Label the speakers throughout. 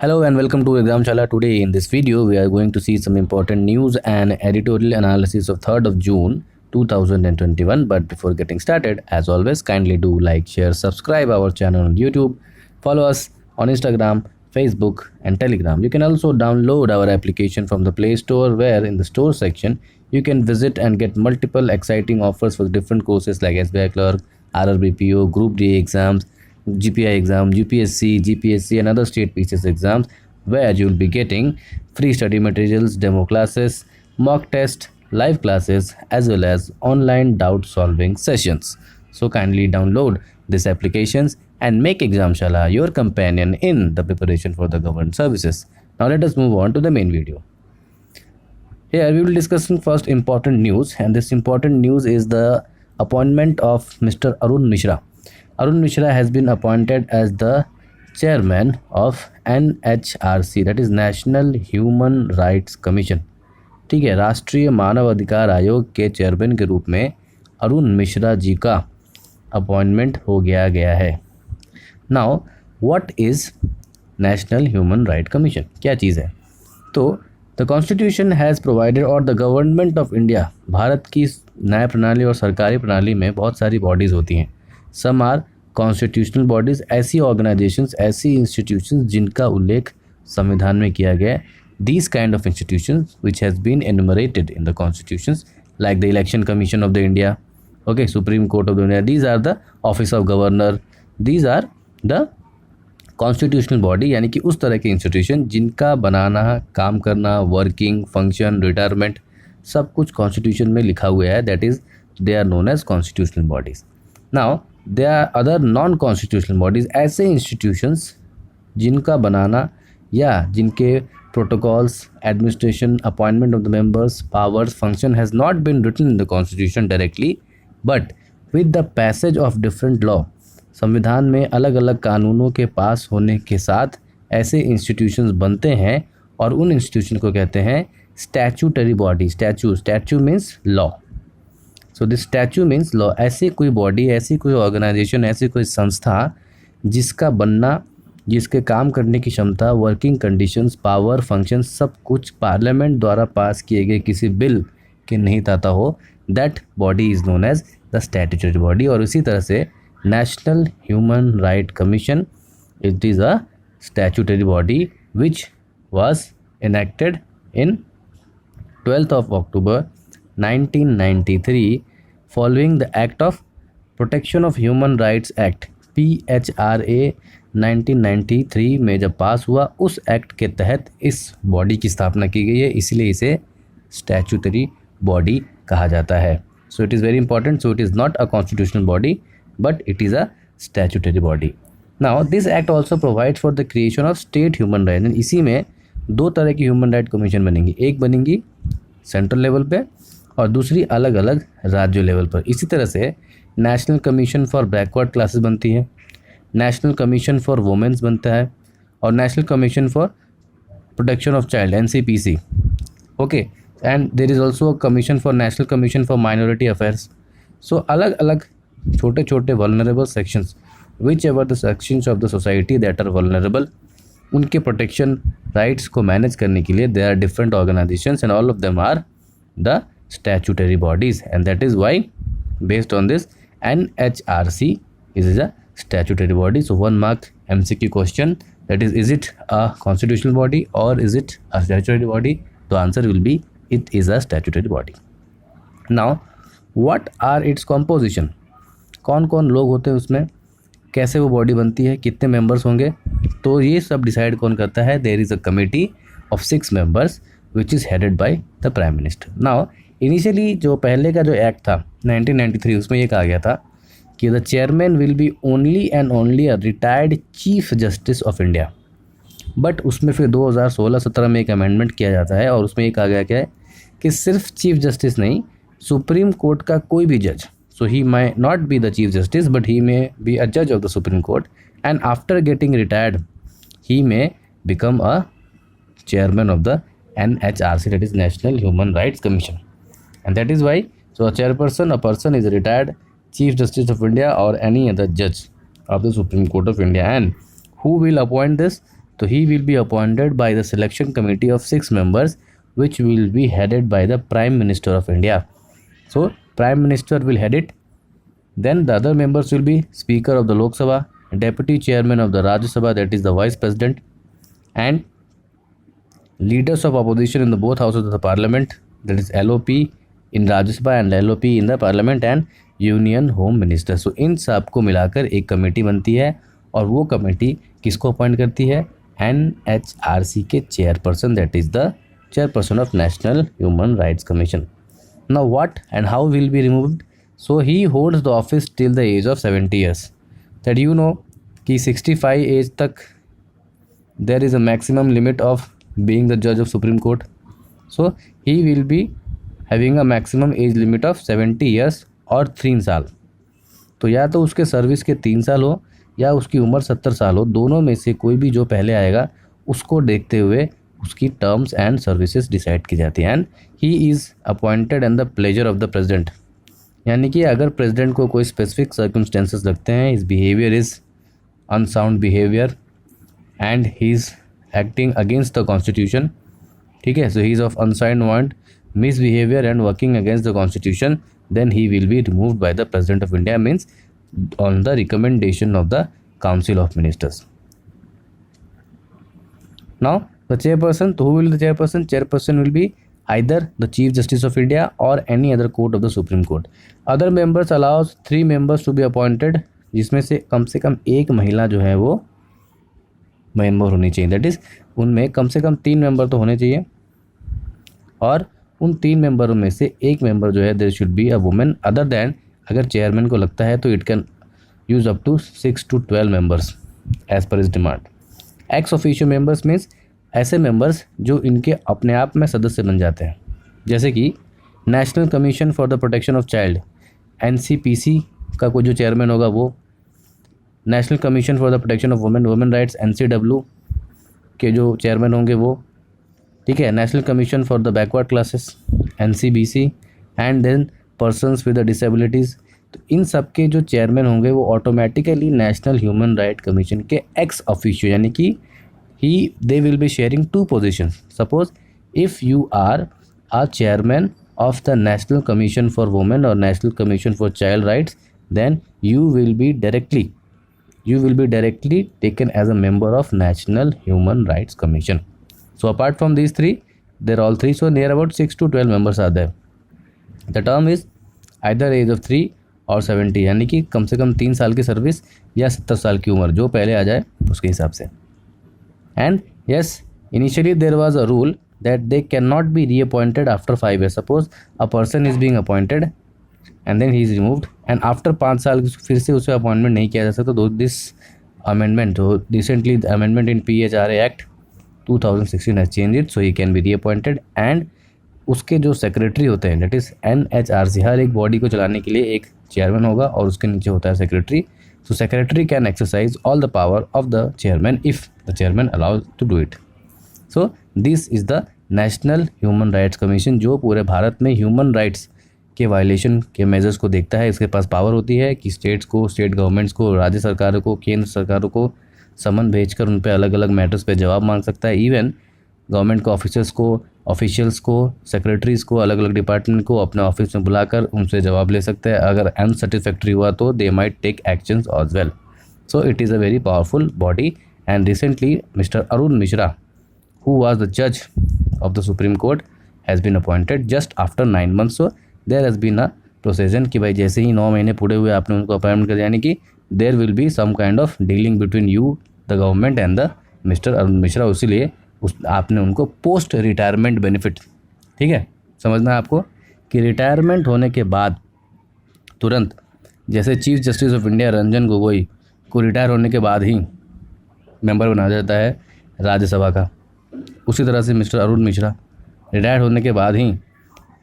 Speaker 1: Hello and welcome to Examshala. Today in this video we are going to see some important news and editorial analysis of 3rd of June 2021. But before getting started, as always, kindly do like, share, subscribe our channel on YouTube, follow us on Instagram, Facebook and Telegram. You can also download our application from the Play Store, where in the store section you can visit and get multiple exciting offers for different courses like SBI Clerk, RRBPO, Group D exams, GPI exam, UPSC, GPSC and other state PCS exams, where you will be getting free study materials, demo classes, mock test, live classes as well as online doubt solving sessions. So kindly download these applications and make Examshala your companion in the preparation for the government services. Now let us move on to the main video. Here we will discuss first important news, and this important news is the appointment of Mr. Arun Mishra. Arun Mishra has been appointed as the chairman of NHRC, that is National Human Rights Commission. ठीक है, राष्ट्रीय मानव अधिकार आयोग के chairman के रूप में अरुण मिश्रा जी का अपॉइंटमेंट हो गया है. Now what is national human right commission, क्या चीज़ है? तो द कॉन्स्टिट्यूशन हैज़ प्रोवाइडेड, और the government of India, Bharat की न्याय प्रणाली और सरकारी प्रणाली में बहुत सारी बॉडीज़ होती हैं. सम आर कॉन्स्टिट्यूशनल बॉडीज़, ऐसी ऑर्गेनाइजेशंस, ऐसी इंस्टीट्यूशंस जिनका उल्लेख संविधान में किया गया है. These kind of institutions which has been enumerated in the constitutions, like the Election Commission of the India, okay, Supreme Court of the India, these are the Office of Governor, these are the constitutional body, यानी कि उस तरह के institution जिनका बनाना, काम करना, working, function, retirement, सब कुछ कॉन्स्टिट्यूशन में लिखा हुआ है. That is they are known as constitutional bodies. Now they are other non constitutional bodies, ऐसे इंस्टीट्यूशंस जिनका बनाना या जिनके protocols, administration, appointment of the members, powers, function has not been written in the constitution directly, but with the passage of different law, संविधान में अलग अलग कानूनों के पास होने के साथ ऐसे इंस्टीट्यूशंस बनते हैं, और उन इंस्टीट्यूशन को कहते हैं statutory body. Statue means law. So this statue means law. ऐसी कोई बॉडी, ऐसी कोई ऑर्गेनाइजेशन, ऐसी कोई संस्था जिसका बनना, जिसके काम करने की क्षमता, वर्किंग कंडीशंस, पावर, फंक्शन, सब कुछ पार्लियामेंट द्वारा पास किए गए किसी बिल के निहित आता हो, that body is known as the statutory body. और इसी तरह से national human right commission, it is a statutory body which was enacted in 12th of October 1993 following the Act of Protection of Human Rights Act, PHRA 1993 में जब पास हुआ, उस act के तहत इस बॉडी की स्थापना की गई है, इसलिए इसे स्टैट्यूटरी बॉडी कहा जाता है. सो it is very important. So it is not a constitutional body, but it is a statutory body. Now this act also provides for the creation of state human right. इसी में दो तरह की human right commission बनेंगी, एक बनेंगी central level पे और दूसरी अलग अलग राज्य लेवल पर. इसी तरह से national commission for backward classes बनती है, नेशनल कमीशन फॉर वुमेन्स बनता है, और national commission for protection of child, NCPC. Okay, and there is also a commission for national commission for minority affairs. So अलग अलग छोटे छोटे vulnerable sections, which ever the sections of the society that are vulnerable, उनके protection rights को manage करने के लिए there are different organisations, and all of them are the statutory bodies, and that is why based on this NHRC is a statutory body. So 1 mark MCQ question, that is it a constitutional body or is it a statutory body? The answer will be it is a statutory body. Now what are its composition? कौन कौन लोग होते हैं उसमें, कैसे वो body बनती है, कितने मेंबर्स होंगे, तो ये सब डिसाइड कौन करता है? There is a committee of 6 members which is headed by the prime minister. Now initially जो पहले का जो एक्ट था 1993, उसमें ये कहा गया था कि the chairman will be only and only a retired chief justice of India. But उसमें फिर 2016-17 में एक अमेंडमेंट किया जाता है, और उसमें ये कहा गया क्या है कि सिर्फ चीफ जस्टिस नहीं, सुप्रीम कोर्ट का कोई भी जज, so he may not be the chief justice but he may be a जज of the supreme court, and after getting retired he may become a chairman of the NHRC, that is National Human Rights Commission. And that is why, so a chairperson, a person is a retired Chief Justice of India or any other judge of the Supreme Court of India. And who will appoint this? तो he will be appointed by the selection committee of 6 members which will be headed by the Prime Minister of India. So Prime Minister will head it. Then the other members will be Speaker of the Lok Sabha, Deputy Chairman of the Rajya Sabha, that is the Vice President, and leaders of opposition in the both houses of the Parliament, that is LOP in Rajya Sabha and LOP in the Parliament, and Union Home Minister. So इन सब को मिलाकर एक committee बनती है और वो committee किसको appoint करती है? NHRC के chairperson, that is the chairperson of National Human Rights Commission. Now what and how will be removed? So he holds the office till the age of 70 years. That you know कि 65 age तक there is a maximum limit of being the judge of Supreme Court. So he will be having a maximum age limit of 70 years और 3 साल. तो या तो उसके service के 3 साल हो या उसकी उम्र 70 साल हो, दोनों में से कोई भी जो पहले आएगा उसको देखते हुए उसकी टर्म्स एंड सर्विसेज डिसाइड की जाती है. And he is appointed and the pleasure of the president. यानी कि अगर प्रेसिडेंट को कोई स्पेसिफिक सर्कमस्टेंसेस लगते हैं, his behaviour is unsound behaviour and he is acting against the constitution, ठीक है, so he is of unsound mind, miss behaviour and working against the constitution, then he will be removed by the President of India, means on the recommendation of the Council of Ministers. Now the chairperson, who will be the chairperson? Chairperson will be either the Chief Justice of India or any other court of the Supreme Court. Other members allows 3 members to be appointed, जिसमें से कम एक महिला जो है वो member होनी चाहिए. That is उनमें कम से कम 3 मेंबर तो होने चाहिए और उन 3 मेंबरों में से एक मेंबर जो है there should be a women. Other than अगर चेयरमैन को लगता है तो it can use up to 6 to 12 members as per is demand. Ex officio members means ऐसे मेंबर्स जो इनके अपने आप में सदस्य बन जाते हैं, जैसे कि national commission for the protection of child NCPC का कोई जो चेयरमैन होगा वो, national commission for the protection of women rights NCW के जो चेयरमैन होंगे वो, ठीक है, national commission for the backward classes NCBC, and then persons with the disabilities. तो इन सब के जो चेयरमैन होंगे वो automatically national human right commission के एक्स ऑफिशियो, यानी कि they will be sharing 2 positions. Suppose if you are a chairman of the National Commission for Women or National Commission for Child Rights, then you will be directly taken as a member of National Human Rights Commission. So apart from these 3, they're all 3, so near about 6 to 12 members are there. The term is either age of 3 और 70, यानी कि कम से कम 3 साल की service या 70 साल की उम्र, जो पहले आ जाए उसके हिसाब से. And yes, initially there was a rule that they cannot be reappointed after 5 years. Suppose a person is being appointed and then he is removed and after 5 साल फिर से उसे अपॉइंटमेंट नहीं किया जा सकता. तो this amendment, recently the amendment in PHRA Act 2016 has changed it, so he can be reappointed. and उसके जो सेक्रेटरी होते हैं, दैट इज़ NHRC, हर एक बॉडी को चलाने के लिए एक चेयरमैन होगा और उसके नीचे होता है secretary. So secretary can exercise all the power of the chairman if the chairman allows to do it. So this is the National Human Rights Commission, जो पूरे भारत में ह्यूमन राइट्स के वायलेशन के मेजर्स को देखता है. इसके पास पावर होती है कि स्टेट गवर्नमेंट्स को, राज्य सरकारों को, केंद्र सरकारों को समन भेजकर उन पे अलग अलग मैटर्स पे जवाब मांग सकता है. इवन गवर्नमेंट के ऑफिशियल्स को, सेक्रेटरीज़ को, अलग अलग डिपार्टमेंट को अपने ऑफिस में बुलाकर उनसे जवाब ले सकते हैं. अगर अनसेटिस्फैक्ट्री हुआ तो they might take actions as well. So it is a very powerful body. And recently mister Arun Mishra, who was the जज of the supreme court, has been appointed just after 9 months. So there has been a procession कि भाई जैसे ही 9 महीने पूरे हुए आपने उनको appointment कर दिया, यानी कि there will be some kind of dealing between you, the government and the mister Arun Mishra. इसीलिए आपने उनको पोस्ट रिटायरमेंट बेनिफिट, ठीक है, समझना है आपको कि रिटायरमेंट होने के बाद तुरंत, जैसे chief justice of India Ranjan Gogoi को रिटायर होने के बाद ही मेंबर बनाया जाता है राज्यसभा का, उसी तरह से मिस्टर अरुण मिश्रा रिटायर होने के बाद ही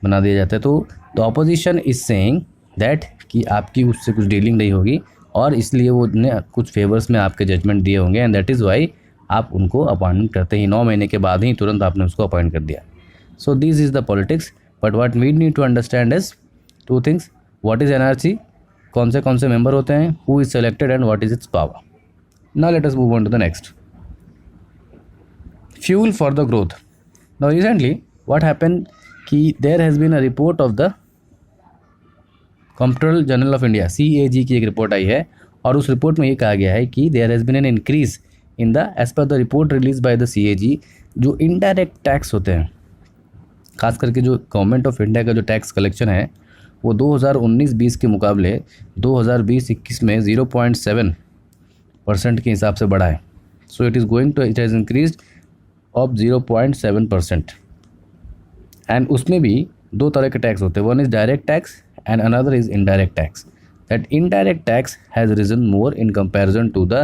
Speaker 1: बना दिया जाता है. तो the opposition is saying that कि आपकी उससे कुछ डीलिंग नहीं होगी और इसलिए वो ने कुछ फेवर्स में आपके जजमेंट दिए होंगे, एंड दैट इज़ वाई आप उनको अपॉइंटमेंट करते ही 9 महीने के बाद ही तुरंत आपने उसको अपॉइंट कर दिया. So this is the politics. But what we need to understand is 2 things. What is NRC, कौन से मेंबर होते हैं, who is selected and what is its power. Now let us move on to the next. fuel for the growth. Now recently what happened कि there has been a report of the comptroller general of India CAG की एक report आई है और उस report में ये कहा गया है कि there has been an increase in the as per the report release by the CAG जो इनडायरेक्ट टैक्स होते हैं, खास करके जो गवर्नमेंट ऑफ इंडिया का जो टैक्स कलेक्शन है वो 2019-20 के मुकाबले 2020-21 में 0.7% के हिसाब से बढ़ा है. So it has increased of 0.7%. And उसमें भी दो तरह के टैक्स होते हैं, one is direct tax and another is indirect tax. That indirect tax has risen more in comparison to the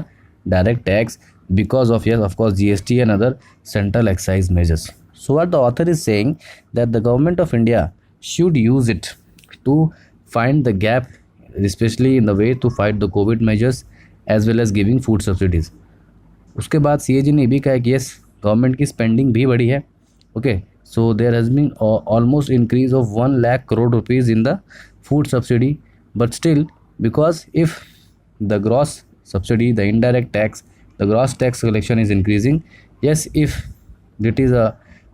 Speaker 1: direct tax because of, yes, of course, GST and other central excise measures. So what the author is saying that the government of India should use it to find the gap, especially in the way to fight the COVID measures as well as giving food subsidies. उसके बाद CAG ने भी कहा कि yes, government की spending भी बढ़ी है. Okay, so there has been almost increase of 1 lakh crore rupees in the food subsidy, but still, because if the gross subsidy, the indirect tax, the gross tax collection is increasing, yes, if it is a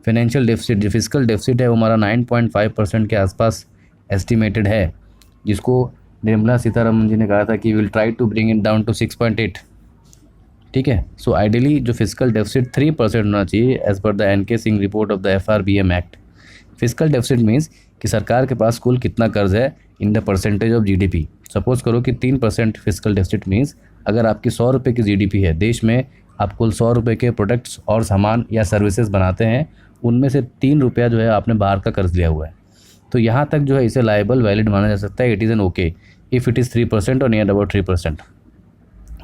Speaker 1: financial deficit, जो fiscal deficit है वो हमारा 9.5% के आसपास estimated है, जिसको निर्मला सीतारमन जी ने कहा था कि will try to bring it down to 6.8. ठीक है. सो आइडियली जो फिजिकल डेफिसिट 3% होना चाहिए as per the NK Singh report of the FRBM act. Physical deficit means कि सरकार के पास कुल कितना कर्ज है in the percentage of GDP. Suppose करो कि 3% फिजिकल डेफिसिट मीन्स अगर आपकी 100 रुपये की GDP है, देश में आप कुल 100 रुपये के प्रोडक्ट्स और सामान या सर्विसेज बनाते हैं, उनमें से 3 रुपया जो है आपने बाहर का कर्ज लिया हुआ है. तो यहाँ तक जो है इसे लायबल वैलिड माना जा सकता है. It is an okay if it is 3% और near about 3%.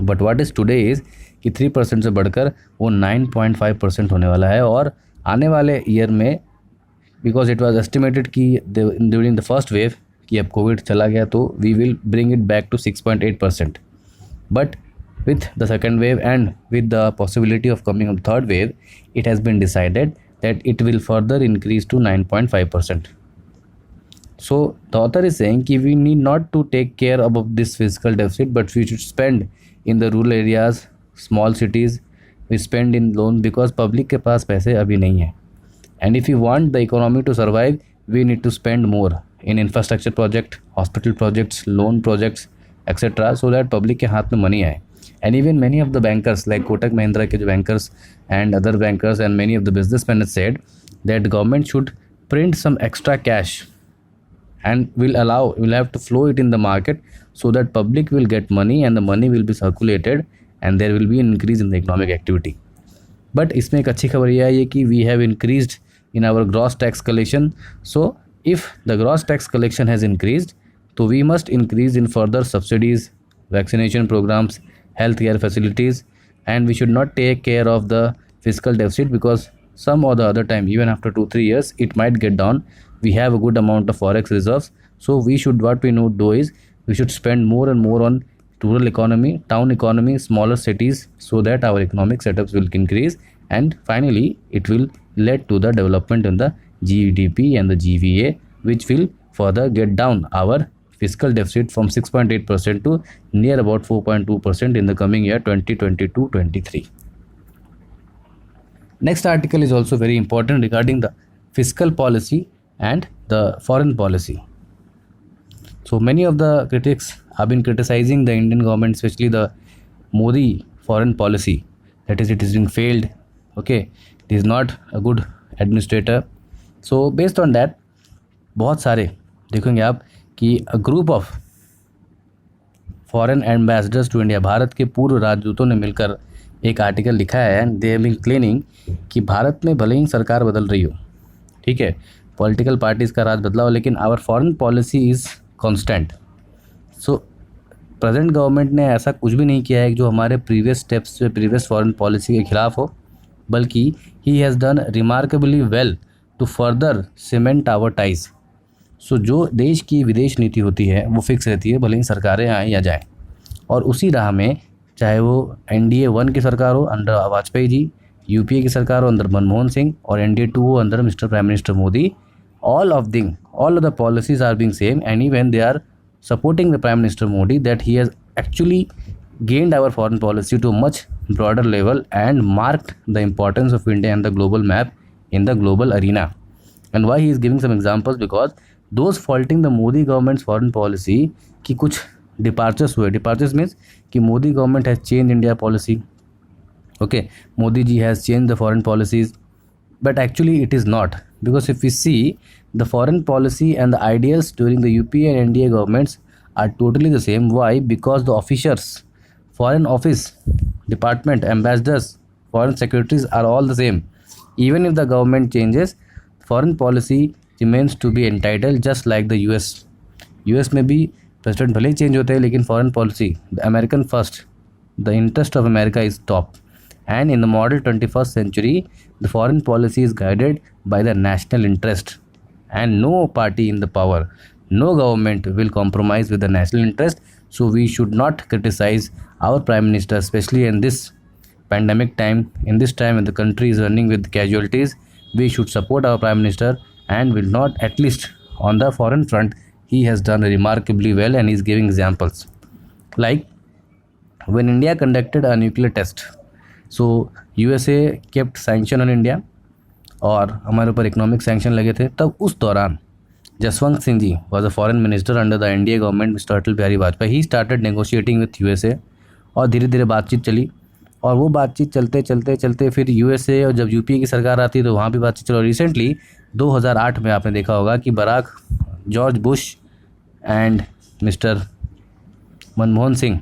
Speaker 1: But what is today is कि 3% से बढ़कर वो 9.5% होने वाला है. और आने वाले ईयर में बिकॉज इट वाज एस्टिमेटेड कि ड्यूरिंग द फर्स्ट वेव कि अब कोविड चला गया तो we will bring it back to 6.8%. But with the second wave and with the possibility of coming of third wave it has been decided that it will further increase to 9.5%. So the author is saying कि we need not to take care about this fiscal deficit, but we should spend in the rural areas, small cities, we spend in loan because public के पास पैसे अभी नहीं है. And if you want the economy to survive, we need to spend more in infrastructure project, hospital projects, loan projects, etc. so that public के हाथ में money आए. And even many of the bankers like Kotak Mahindra के जो bankers and other bankers and many of the businessmen have said that government should print some extra cash and will have to flow it in the market so that public will get money and the money will be circulated and there will be an increase in the economic activity. But इसमें एक अच्छी खबर यह है कि we have increased in our gross tax collection. So if the gross tax collection has increased, so we must increase in further subsidies, vaccination programs, healthcare facilities, and we should not take care of the fiscal deficit because some or the other time, even after 2-3 years, it might get down. We have a good amount of forex reserves, so what we do is we should spend more and more on rural economy, town economy, smaller cities, so that our economic setups will increase, and finally it will lead to the development in the GDP and the GVA, which will further get down our fiscal deficit from 6.8% to near about 4.2% in the coming year 2022-23. Next article is also very important regarding the fiscal policy and the foreign policy. So many of the critics have been criticizing the Indian government, especially the Modi foreign policy, that is, it is being failed. Okay, it is not a good administrator. So based on that, बहुत सारे देखेंगे आप कि a group of foreign ambassadors to India, Bharat के पूर्व राजदूतों ने मिलकर एक आर्टिकल लिखा है and they have been claiming कि भारत में भले ही सरकार बदल रही हो, ठीक है, पॉलिटिकल पार्टीज़ का राज बदला हो, लेकिन our foreign policy is constant. So present government ने ऐसा कुछ भी नहीं किया है जो हमारे प्रीवियस स्टेप्स पे प्रीवियस फॉरेन पॉलिसी के खिलाफ हो, बल्कि he has done remarkably well to further cement our ties. So जो देश की विदेश नीति होती है वो फिक्स रहती है, भले ही सरकारें आएँ या जाएँ, और उसी राह में चाहे वो NDA 1 की सरकार हो अंडर वाजपेयी जी, UPA की सरकार हो अंदर मनमोहन सिंह, और NDA 2 हो अंदर mister prime minister Modi, all of the policies are being same, and even they are supporting the Prime Minister Modi that he has actually gained our foreign policy to a much broader level and marked the importance of India and the global map in the global arena. And why he is giving some examples? Because those faulting the Modi government's foreign policy कि कुछ departures हुए. Departures means कि Modi government has changed India policy. Okay, Modi ji has changed the foreign policies, but actually it is not, because if we see the foreign policy and the ideals during the UPA and NDA governments are totally the same. Why? Because the officers, foreign office, department, ambassadors, foreign secretaries are all the same. Even if the government changes, foreign policy remains to be entitled, just like the US. US में भी president भले ही change होते हैं, लेकिन foreign policy the American first, the interest of America is top. And in the model 21st century, the foreign policy is guided by the national interest, and no party in the power, no government will compromise with the national interest. So we should not criticize our prime minister, especially in this pandemic time. In this time when the country is running with casualties, we should support our prime minister, and will not, at least on the foreign front, he has done remarkably well, and he is giving examples. Like when India conducted a nuclear test, so USA kept sanction on India और हमारे ऊपर economic sanction लगे थे. तब उस दौरान Jaswant Singh ji was a foreign minister under the India government, mister Atal Bihari Vajpayee. He started negotiating with USA और धीरे धीरे बातचीत चली, और वो बातचीत चलते चलते चलते फिर USA और जब UPA की सरकार आती है तो वहाँ भी बातचीत चलो. रिसेंटली 2008 में आपने देखा होगा कि Barack George Bush and mister Manmohan Singh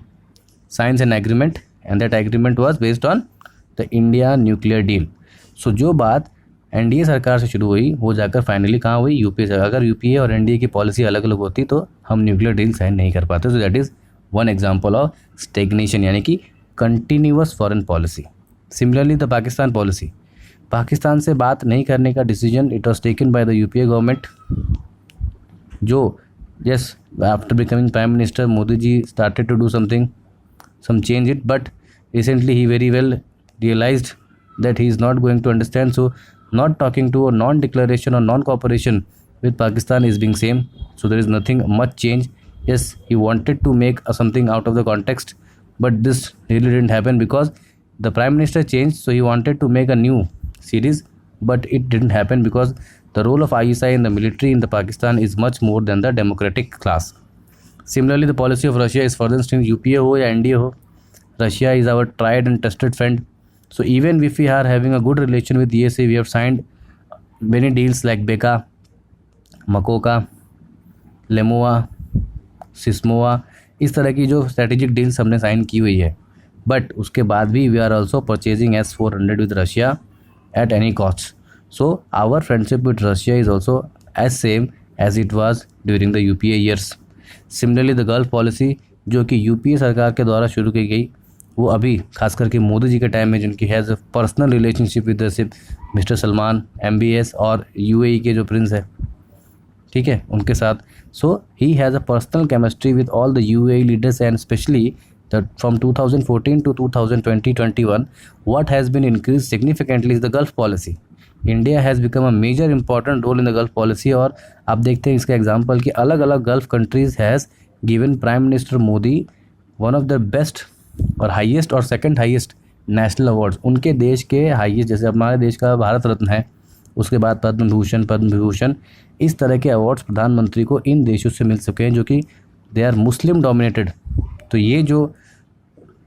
Speaker 1: signs an agreement, and that agreement was based on the India nuclear deal. So जो बात NDA सरकार से शुरू हुई वो जाकर फाइनली कहाँ हुई? UPA से. अगर UPA और NDA की पॉलिसी अलग अलग होती तो हम न्यूक्लियर डील साइन नहीं कर पाते. So that is one example of stagnation, यानी कि continuous foreign policy. Similarly the Pakistan policy, Pakistan से बात नहीं करने का decision it was taken by the UPA government, जो yes after becoming prime minister Modi ji started to do something, some change it, but recently he very well realized that he is not going to understand. So not talking to, or non-declaration or non-cooperation with Pakistan is being same. So there is nothing much change. Yes, he wanted to make something out of the context, but this really didn't happen because the prime minister changed. So he wanted to make a new series, but it didn't happen because the role of ISI in the military in the Pakistan is much more than the democratic class. Similarly, the policy of Russia is further strengthened. UPA हो या NDA हो, Russia is our tried and tested friend. So even if we are having a good relation with ESA, we have signed many deals like BECA, MACOCA, LEMOA, SISMOA, इस तरह की जो strategic deals हमने sign की हुई है. But उसके बाद भी we are also purchasing S-400 with Russia at any cost. So our friendship with Russia is also as same as it was during the UPA years. Similarly the Gulf policy जो कि UPA सरकार के द्वारा शुरू की गई, वो अभी खास करके मोदी जी के टाइम में जिनकी has a personal relationship with mister Salman MBS और UAE के जो प्रिंस है, ठीक है, उनके साथ. So he has a personal chemistry with all the UAE leaders, and specially that from 2014 to 2020-21 what has been increased significantly is the Gulf policy. India has become a major important role in the Gulf policy. और आप देखते हैं इसका example कि अलग अलग gulf countries has given prime minister Modi one of the best और highest और सेकंड हाईएस्ट नेशनल अवार्ड्स. उनके देश के हाईएस्ट, जैसे हमारे देश का भारत रत्न है, उसके बाद पद्म भूषण, पद्म विभूषण, इस तरह के अवार्ड्स प्रधानमंत्री को इन देशों से मिल सके हैं जो कि दे आर मुस्लिम डोमिनेटेड. तो ये जो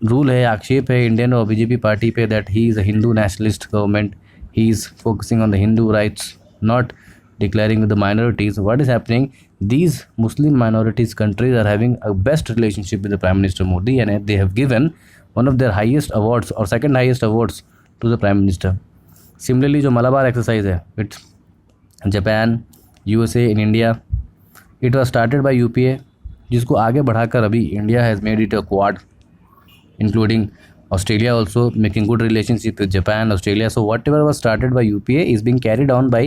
Speaker 1: रूल है, आक्षेप है इंडियन और BJP पार्टी पे that he is a Hindu nationalist government, he is focusing on the Hindu rights, not declaring with the minorities. What is happening? These Muslim minorities countries are having a best relationship with the Prime Minister Modi, and they have given one of their highest awards or second highest awards to the Prime Minister. Similarly, जो Malabar exercise है with Japan, USA in India, it was started by UPA, जिसको आगे बढ़ाकर अभी India has made it a quad, including Australia also making good relationship with Japan, Australia. So whatever was started by UPA is being carried on by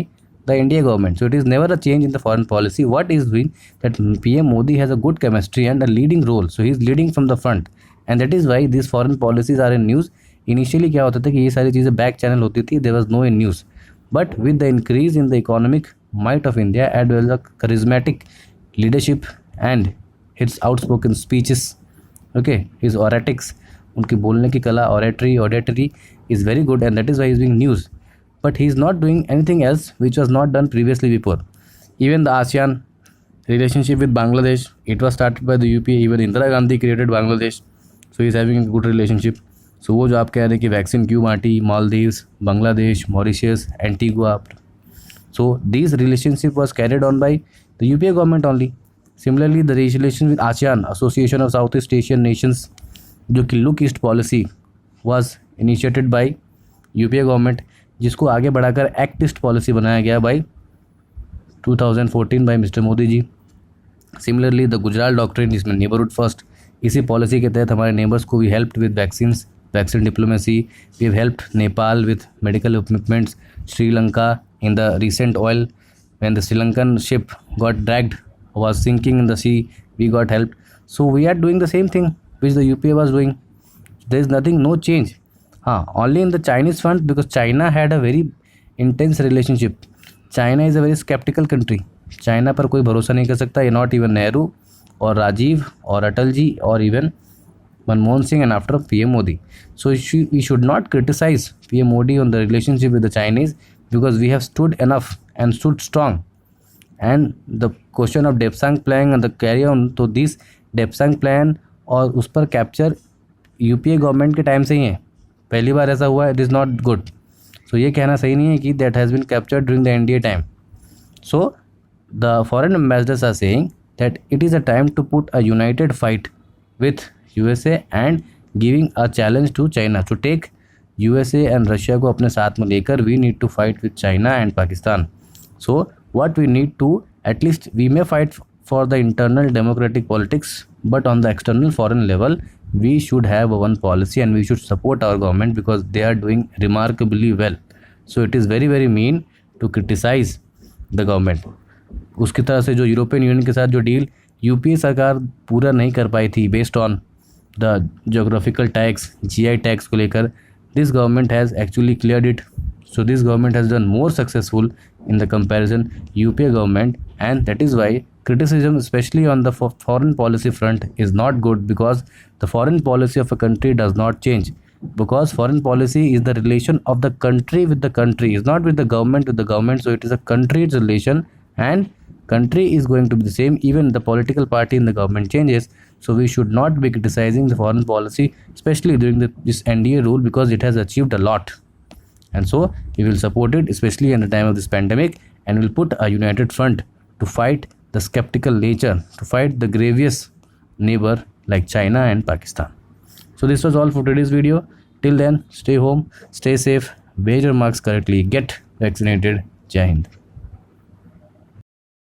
Speaker 1: the India government. So it is never a change in the foreign policy. What is doing that PM Modi has a good chemistry and a leading role. So he is leading from the front, and that is why these foreign policies are in news. Initially क्या होता था कि ये सारी चीज़ें back channel होती थी, there was no in news. But with the increase in the economic might of India as well as the charismatic leadership and his outspoken speeches, okay, his oratics, उनकी बोलने की कला, auditory is very good and that is Y is being news. But he is not doing anything else which was not done previously before. Even the ASEAN relationship with Bangladesh, it was started by the UPA. Even Indira Gandhi created Bangladesh, so he is having a good relationship. So वो जो आप कह रहे हैं कि vaccine क्यों बांटी, Maldives, Bangladesh, Mauritius, Antigua, so these relationship was carried on by the UPA government only. Similarly, the relation with ASEAN, Association of Southeast Asian Nations, जो कि look east policy was initiated by UPA government, जिसको आगे बढ़ाकर act east policy बनाया गया by 2014 by mister Modi ji. Similarly the Gujarat doctrine, जिसमें neighbourhood first, इसी policy के तहत हमारे नेबर्स को we helped with vaccines, vaccine diplomacy. We have helped Nepal with medical equipments, Sri Lanka in the recent oil when the Sri Lankan ship got dragged was sinking in the sea, we got helped. So we are doing the same thing which the UPA was doing. There is nothing, no change. Only in the Chinese front, because China had a very intense relationship. China is a very skeptical country. China पर कोई भरोसा नहीं कर सकता. Not even Nehru और राजीव और अटल जी और even Manmohan Singh and after PM Modi. So we should not criticize PM Modi on the relationship with the Chinese, because we have stood enough and stood strong. And the question of Depsang plan and the carry on, तो this Depsang plan और उस पर capture UPA government के time से ही है. पहली बार ऐसा हुआ, it is not good. So ये कहना सही नहीं है कि that has been captured during the NDA time. So the foreign ambassadors are saying that it is a time to put a united fight with USA and giving a challenge to China to take USA and Russia को अपने साथ में लेकर we need to fight with China and Pakistan. So what we need to, at least we may fight for the internal democratic politics, but on the external foreign level we should have one policy and we should support our government because they are doing remarkably well. So it is very very mean to criticize the government. उसकी तरह से जो European union के साथ जो deal UPA सरकार पूरा नहीं कर पाई थी based on the geographical tax, GI tax को लेकर, this government has actually cleared it. So this government has done more successful in the comparison UPA government, and that is why criticism especially on the foreign policy front is not good, because the foreign policy of a country does not change, because foreign policy is the relation of the country with the country, is not with the government. So it is a country's relation and country is going to be the same even the political party in the government changes. So we should not be criticizing the foreign policy, especially during this NDA rule, because it has achieved a lot. And so we will support it, especially in the time of this pandemic, and will put a united front to fight the skeptical nature, to fight the grievous neighbor like China and Pakistan. So this was all for today's video. Till then, stay home, stay safe, wear your masks correctly, get vaccinated. Jai Hind.